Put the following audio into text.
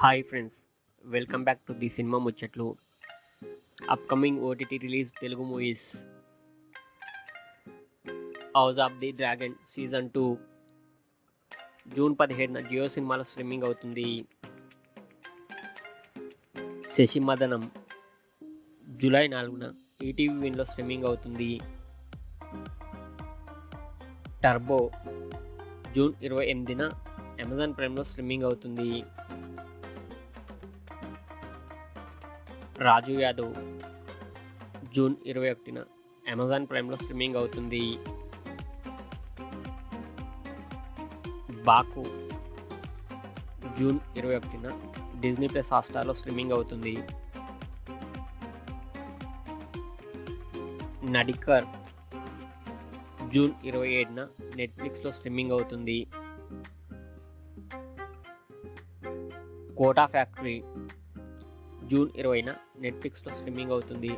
Hi friends, welcome back to the cinema ముచ్చట్లు. Upcoming OTT release Telugu movies. House of the dragon season 2 June 17న Jio సినిమాలో streaming అవుతుంది. Sasimadhanam July 4న ETV విన్లో streaming అవుతుంది. Turbo June 28న అమెజాన్ ప్రైమ్లో స్ట్రీమింగ్ అవుతుంది. రాజు యాదవ్ జూన్ 21న అమెజాన్ ప్రైమ్లో స్ట్రీమింగ్ అవుతుంది. బాకు జూన్ 21న డిజ్నీ ప్లస్ హాట్‌స్టార్లో స్ట్రీమింగ్ అవుతుంది. నడికర్ జూన్ 27న నెట్ఫ్లిక్స్లో స్ట్రీమింగ్ అవుతుంది. కోటా ఫ్యాక్టరీ జూన్ 20న నెట్ఫ్లిక్స్లో స్ట్రీమింగ్ అవుతుంది.